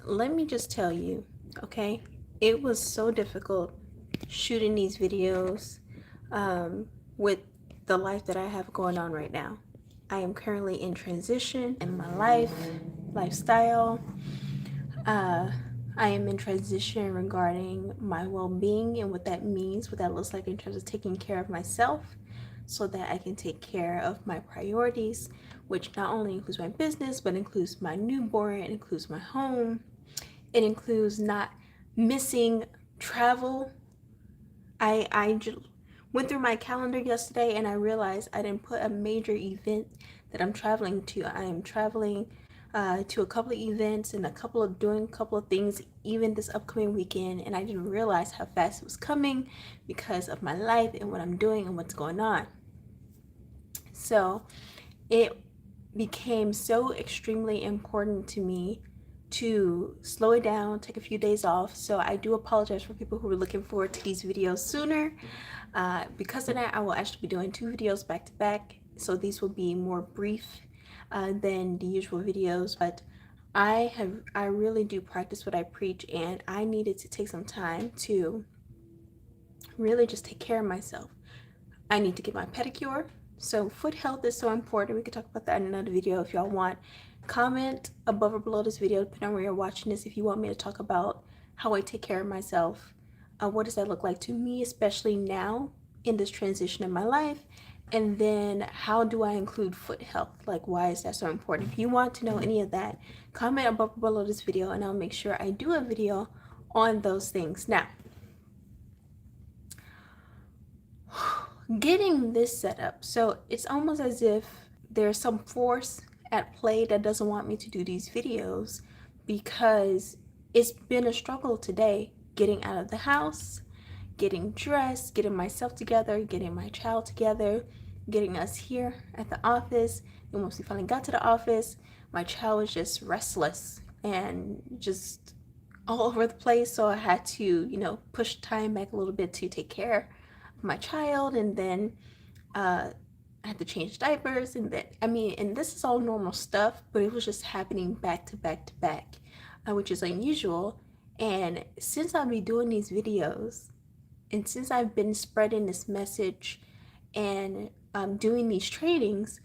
let me just tell you, okay, it was so difficult shooting these videos with the life that I have going on right now. I am currently in transition in my lifestyle. Uh, I am in transition regarding my well-being and what that means, what that looks like in terms of taking care of myself so that I can take care of my priorities, which not only includes my business, but includes my newborn, it includes my home, it includes not missing travel. I went through my calendar yesterday and I realized I didn't put a major event that I'm traveling to. I am traveling to a couple of events and doing a couple of things even this upcoming weekend, and I didn't realize how fast it was coming because of my life and what I'm doing and what's going on. So it became so extremely important to me to slow it down, take a few days off. So I do apologize for people who were looking forward to these videos sooner. Because of that, I will actually be doing 2 videos back to back. So these will be more brief than the usual videos, but I really do practice what I preach, and I needed to take some time to really just take care of myself. I need to get my pedicure. So foot health is so important. We could talk about that in another video if y'all want. Comment above or below this video, depending on where you're watching this, if you want me to talk about how I take care of myself. What does that look like to me, especially now in this transition in my life? And then how do I include foot health? Like, why is that so important? If you want to know any of that, comment above or below this video and I'll make sure I do a video on those things. Now, getting this set up, so it's almost as if there's some force at play that doesn't want me to do these videos, because it's been a struggle today getting out of the house, getting dressed, getting myself together, getting my child together, getting us here at the office. And once we finally got to the office, my child was just restless and just all over the place. So I had to, push time back a little bit to take care of my child. And then I had to change diapers. And then, and this is all normal stuff, but it was just happening back to back to back, which is unusual. And since I'll be doing these videos, and since I've been spreading this message and doing these trainings,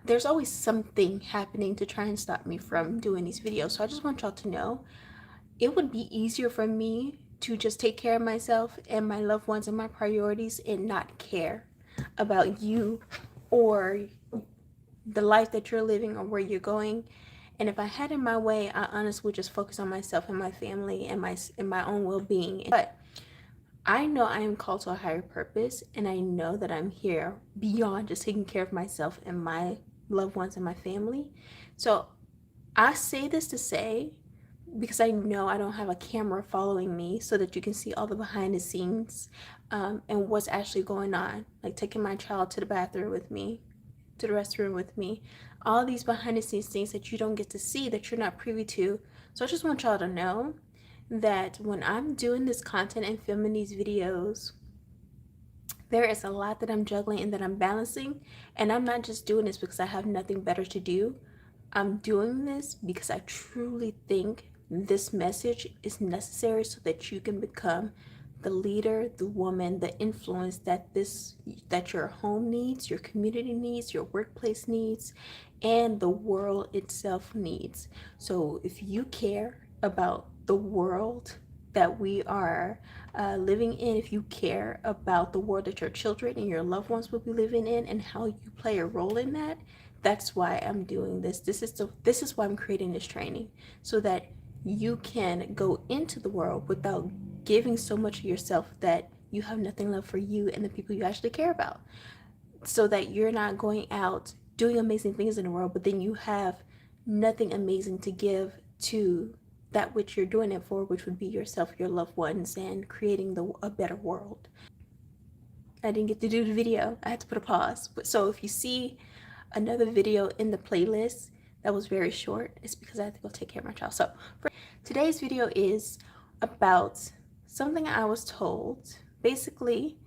there's always something happening to try and stop me from doing these videos. So I just want y'all to know, it would be easier for me to just take care of myself and my loved ones and my priorities and not care about you or the life that you're living or where you're going. And if I had it my way, I honestly would just focus on myself and my family and my own well-being. But I know I am called to a higher purpose, and I know that I'm here beyond just taking care of myself and my loved ones and my family. So I say this to say, because I know I don't have a camera following me so that you can see all the behind the scenes and what's actually going on, like taking my child to the bathroom with me, to the restroom with me, all these behind the scenes things that you don't get to see, that you're not privy to. So I just want y'all to know that when I'm doing this content and filming these videos, there is a lot that I'm juggling and that I'm balancing. And I'm not just doing this because I have nothing better to do. I'm doing this because I truly think this message is necessary so that you can become the leader, the woman, the influence that your home needs, your community needs, your workplace needs, and the world itself needs. So if you care about the world that we are living in, if you care about the world that your children and your loved ones will be living in and how you play a role in that, that's why I'm doing this. This is why I'm creating this training, so that you can go into the world without giving so much of yourself that you have nothing left for you and the people you actually care about, so that you're not going out doing amazing things in the world, but then you have nothing amazing to give to that which you're doing it for, which would be yourself, your loved ones, and creating a better world. I didn't get to do the video. I had to put a pause. So if you see another video in the playlist that was very short, it's because I had to go take care of my child. So today's video is about something I was told. Basically,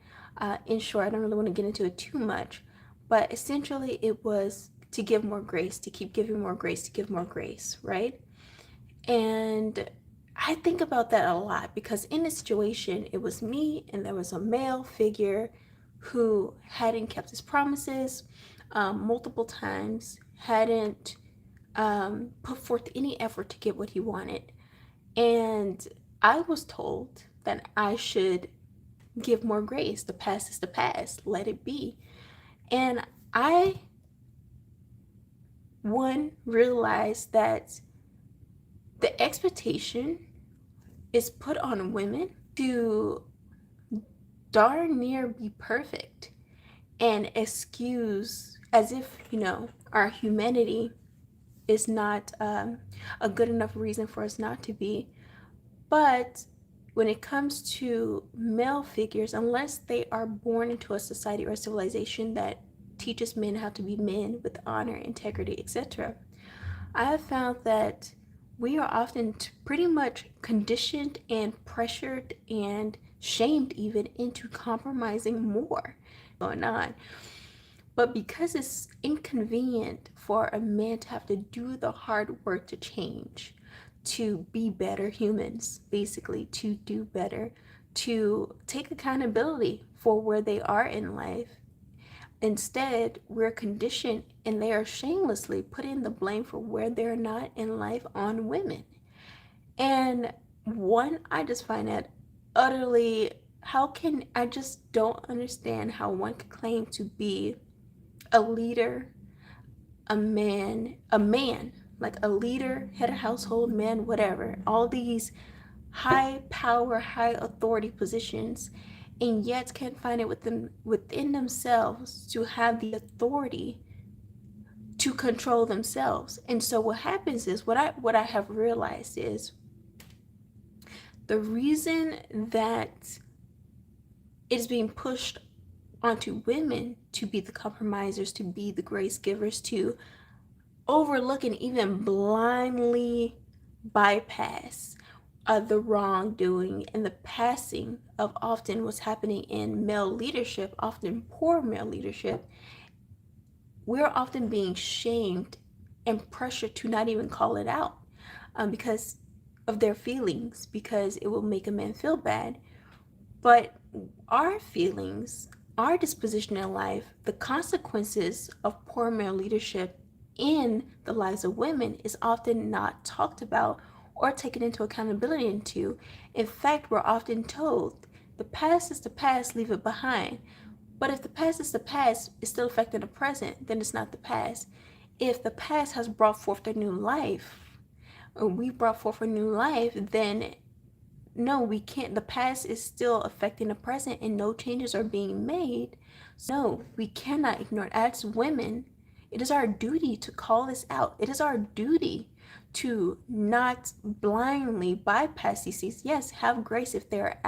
in short, I don't really want to get into it too much, but essentially it was to give more grace, to keep giving more grace, to give more grace, right? And I think about that a lot because in this situation, it was me and there was a male figure who hadn't kept his promises multiple times, hadn't put forth any effort to get what he wanted. And I was told that I should give more grace. The past is the past, let it be. And I, one, realized that the expectation is put on women to darn near be perfect and excuse as if, our humanity is not a good enough reason for us not to be. But when it comes to male figures, unless they are born into a society or a civilization that teaches men how to be men with honor, integrity, etc., I have found that we are often pretty much conditioned and pressured and shamed even into compromising more going on. But because it's inconvenient for a man to have to do the hard work to change, to be better humans, basically, to do better, to take accountability for where they are in life, instead, we're conditioned and they are shamelessly putting the blame for where they're not in life on women. And one, I just find that utterly, how can, I just don't understand how one could claim to be a leader, a man, like a leader, head of household, man, whatever, all these high power, high authority positions, and yet can't find it within themselves to have the authority to control themselves. And so what happens is what I have realized is the reason that it's being pushed onto women to be the compromisers, to be the grace givers, to overlook and even blindly bypass the wrongdoing and the passing of often what's happening in male leadership, often poor male leadership. We're often being shamed and pressured to not even call it out because of their feelings, because it will make a man feel bad. But our feelings, our disposition in life, the consequences of poor male leadership in the lives of women is often not talked about or taken into accountability into. In fact, we're often told the past is the past, leave it behind. But if the past is the past, it's still affecting the present, then it's not the past. If the past has brought forth a new life, or we brought forth a new life, then no, we can't. The past is still affecting the present and no changes are being made. So no, we cannot ignore it. As women, it is our duty to call this out. It is our duty to not blindly bypass these things. Yes, have grace if there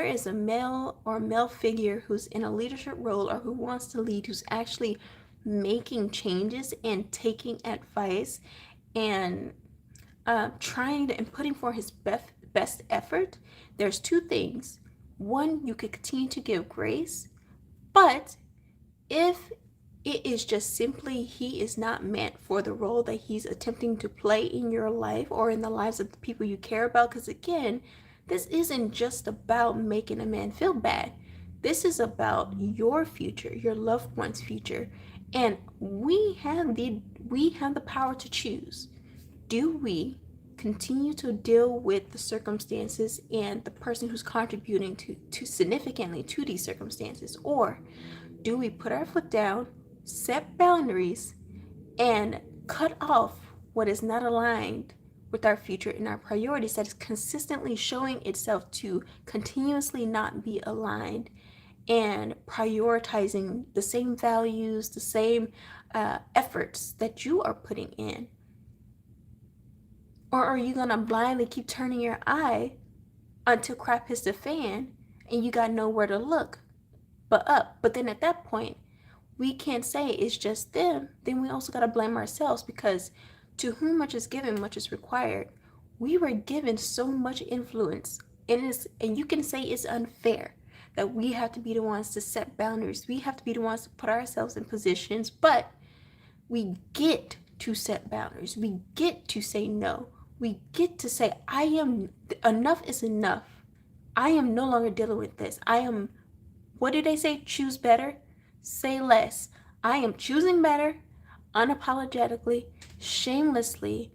is a male or male figure who's in a leadership role or who wants to lead, who's actually making changes and taking advice and trying to, and putting forth his best effort. There's two things. One, you could continue to give grace, but if it is just simply he is not meant for the role that he's attempting to play in your life or in the lives of the people you care about, because again, this isn't just about making a man feel bad. This is about your future, your loved one's future. And we have the power to choose. Do we continue to deal with the circumstances and the person who's contributing to significantly to these circumstances, or do we put our foot down, set boundaries, and cut off what is not aligned with our future and our priorities, that is consistently showing itself to continuously not be aligned and prioritizing the same values, the same efforts that you are putting in? Or are you going to blindly keep turning your eye until crap hits the fan and you got nowhere to look but up? But then at that point, we can't say it's just them. Then we also got to blame ourselves, because to whom much is given, much is required. We were given so much influence, and you can say it's unfair that we have to be the ones to set boundaries. We have to be the ones to put ourselves in positions, but we get to set boundaries. We get to say no. We get to say, enough is enough. I am no longer dealing with this. What do they say? Choose better, say less. I am choosing better, unapologetically, shamelessly,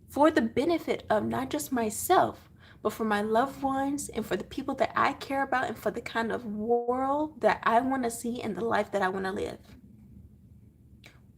for the benefit of not just myself, but for my loved ones and for the people that I care about and for the kind of world that I want to see and the life that I want to live.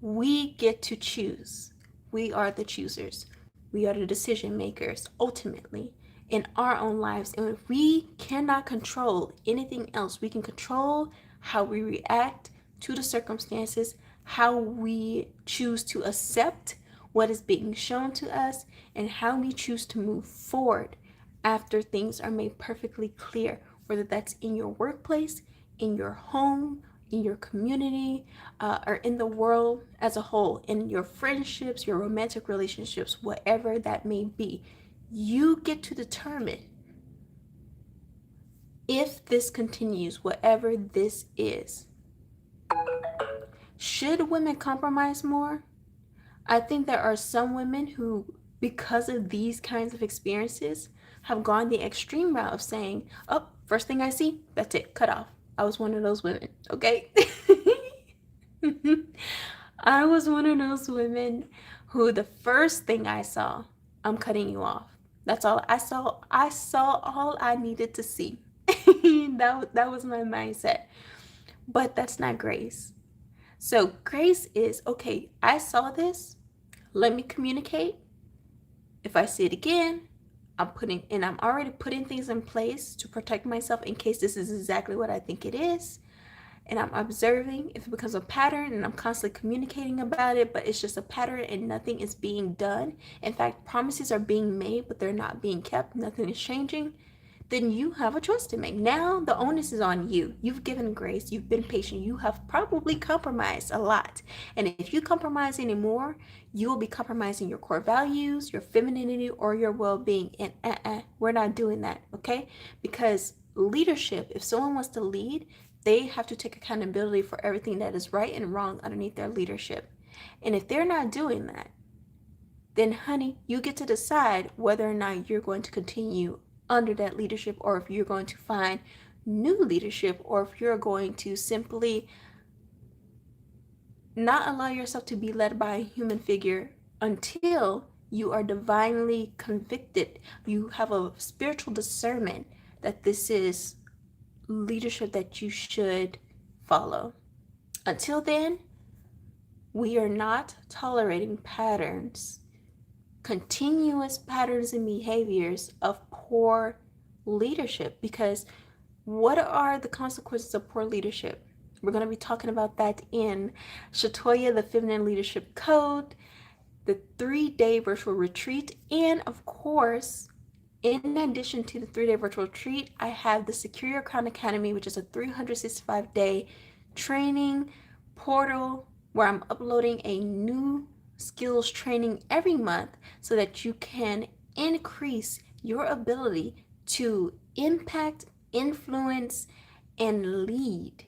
We get to choose. We are the choosers. We are the decision makers ultimately in our own lives. And if we cannot control anything else, we can control how we react to the circumstances, how we choose to accept what is being shown to us, and how we choose to move forward after things are made perfectly clear, whether that's in your workplace, in your home, in your community, or in the world as a whole, in your friendships, your romantic relationships, whatever that may be. You get to determine if this continues, whatever this is. Should women compromise more? I think there are some women who, because of these kinds of experiences, have gone the extreme route of saying, oh, first thing I see, that's it, cut off. I was one of those women, okay? I was one of those women who the first thing I saw, I'm cutting you off. That's all I saw. I saw all I needed to see. That was my mindset. But that's not grace. So grace is, okay, I saw this. Let me communicate. If I see it again, I'm already putting things in place to protect myself in case this is exactly what I think it is. And I'm observing if it becomes a pattern, and I'm constantly communicating about it, but it's just a pattern and nothing is being done. In fact, promises are being made, but they're not being kept. Nothing is changing. Then you have a choice to make. Now the onus is on you. You've given grace. You've been patient. You have probably compromised a lot. And if you compromise anymore, you will be compromising your core values, your femininity, or your well-being. And we're not doing that, okay? Because leadership, if someone wants to lead, they have to take accountability for everything that is right and wrong underneath their leadership. And if they're not doing that, then honey, you get to decide whether or not you're going to continue under that leadership, or if you're going to find new leadership, or if you're going to simply not allow yourself to be led by a human figure until you are divinely convicted. You have a spiritual discernment that this is leadership that you should follow. Until then, we are not tolerating patterns, continuous patterns and behaviors of poor leadership, because what are the consequences of poor leadership? We're going to be talking about that in Shatoyia, the Feminine Leadership Code, the 3-day virtual retreat, and of course, in addition to the 3-day virtual retreat, I have the Secure Your Crown Academy, which is a 365-day training portal where I'm uploading a new skills training every month so that you can increase your ability to impact, influence, and lead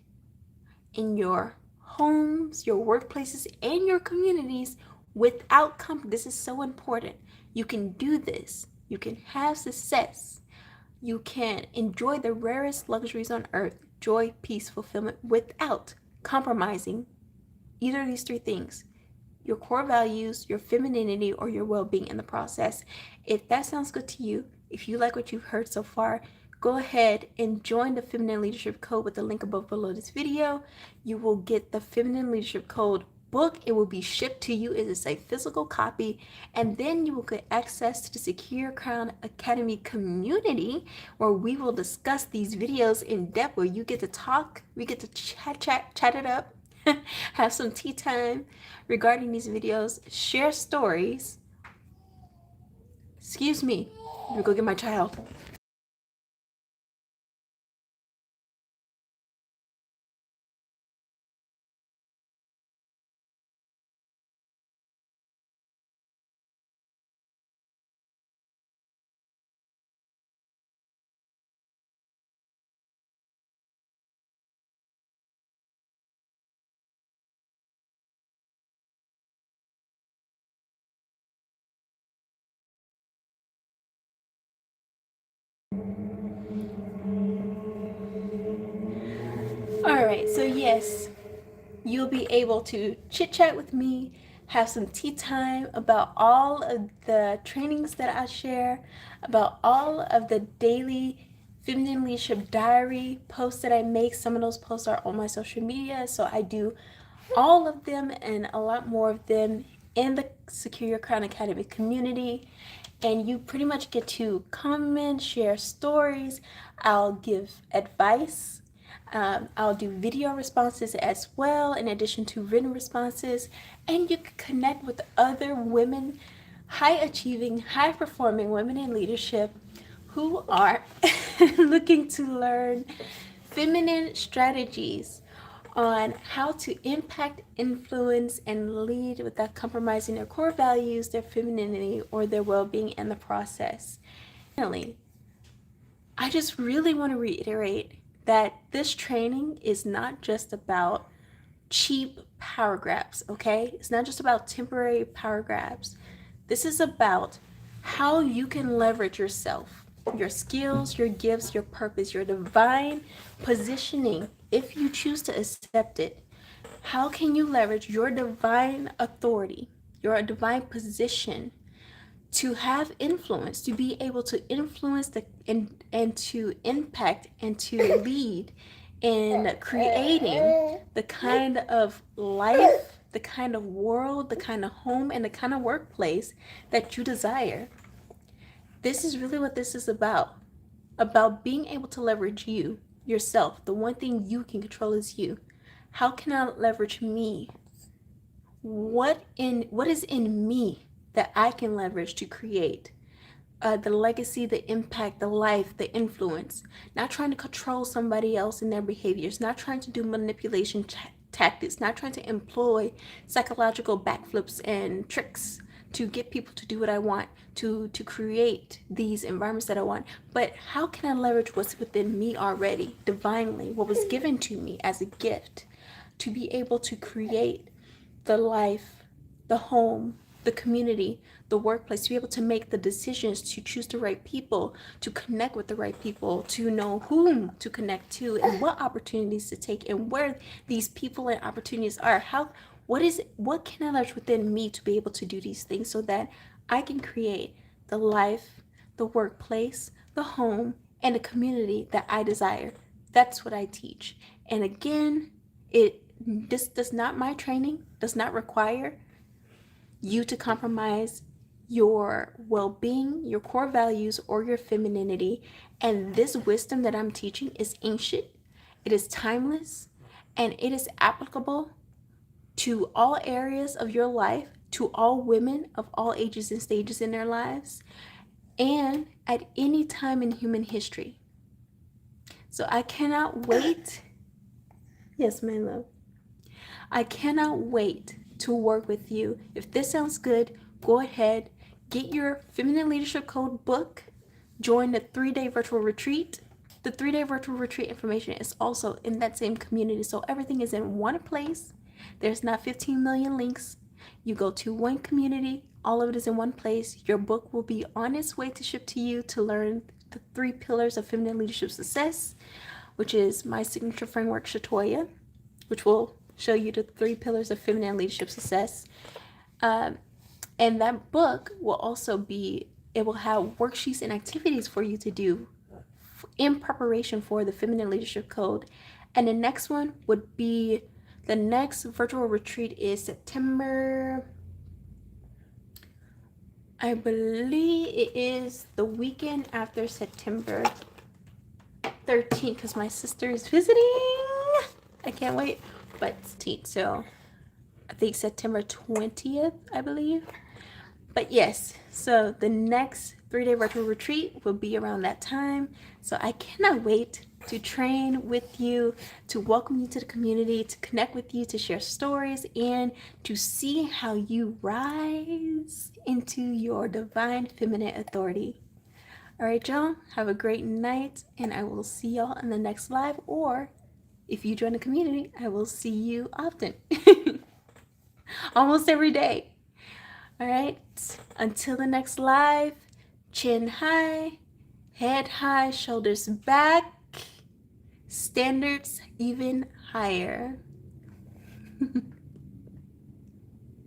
in your homes, your workplaces, and your communities without comfort. This is so important. You can do this. You can have success. You can enjoy the rarest luxuries on earth, joy, peace, fulfillment, without compromising either of these 3 things: your core values, your femininity, or your well-being in the process. If that sounds good to you, if you like what you've heard so far, go ahead and join the Feminine Leadership Code with the link above below this video. You will get the Feminine Leadership Code book. It will be shipped to you. It is a physical copy, and then you will get access to the Secure Crown Academy community, where we will discuss these videos in depth, where you get to talk, we get to chat it up, have some tea time regarding these videos, share stories. Excuse me, let me go get my child. All right, so yes, you'll be able to chit chat with me, have some tea time about all of the trainings that I share, about all of the daily feminine leadership diary posts that I make. Some of those posts are on my social media, so I do all of them and a lot more of them in the Secure Your Crown Academy community. And you pretty much get to comment, share stories. I'll give advice. I'll do video responses as well, in addition to written responses. And you can connect with other women, high achieving, high performing women in leadership who are looking to learn feminine strategies on how to impact, influence, and lead without compromising their core values, their femininity, or their well-being in the process. Finally, I just really want to reiterate that this training is not just about cheap power grabs, okay? It's not just about temporary power grabs. This is about how you can leverage yourself, your skills, your gifts, your purpose, your divine positioning, if you choose to accept it. How can you leverage your divine authority, your divine position to have influence, to be able to influence and to impact and to lead in creating the kind of life, the kind of world, the kind of home, and the kind of workplace that you desire? This is really what this is about being able to leverage you, yourself. The one thing you can control is you. How can I leverage me? What is in me that I can leverage to create the legacy, the impact, the life, the influence? Not trying to control somebody else and their behaviors, not trying to do manipulation tactics, not trying to employ psychological backflips and tricks to get people to do what I want, to create these environments that I want. But how can I leverage what's within me already, divinely, what was given to me as a gift, to be able to create the life, the home, the community, the workplace, to be able to make the decisions, to choose the right people, to connect with the right people, to know whom to connect to and what opportunities to take and where these people and opportunities are. What can I leverage within me to be able to do these things so that I can create the life, the workplace, the home, and the community that I desire? That's what I teach. And again, my training does not require you to compromise your well-being, your core values, or your femininity. And this wisdom that I'm teaching is ancient, it is timeless, and it is applicable to all areas of your life, to all women of all ages and stages in their lives, and at any time in human history. So I cannot wait. Yes, my love. I cannot wait to work with you. If this sounds good, go ahead, get your Feminine Leadership Code book, join the 3-day virtual retreat. The 3-day virtual retreat information is also in that same community, so everything is in one place. There's not 15 million links. You go to one community, all of it is in one place. Your book will be on its way to ship to you to learn the 3 pillars of feminine leadership success, which is my signature framework, Shatoyia, which will show you the 3 pillars of feminine leadership success. And that book will also it will have worksheets and activities for you to do in preparation for the Feminine Leadership Code. And the next one would be, the next virtual retreat is September, I believe it is the weekend after September 13th, because my sister is visiting. I can't wait. But it's teen, so I think September 20th, I believe. But yes, so the next 3-day virtual retreat will be around that time. So I cannot wait to train with you, to welcome you to the community, to connect with you, to share stories, and to see how you rise into your divine feminine authority. All right, y'all, have a great night, and I will see y'all in the next live, or if you join the community, I will see you often. Almost every day. All right, until the next live, chin high, head high, shoulders back. standards even higher.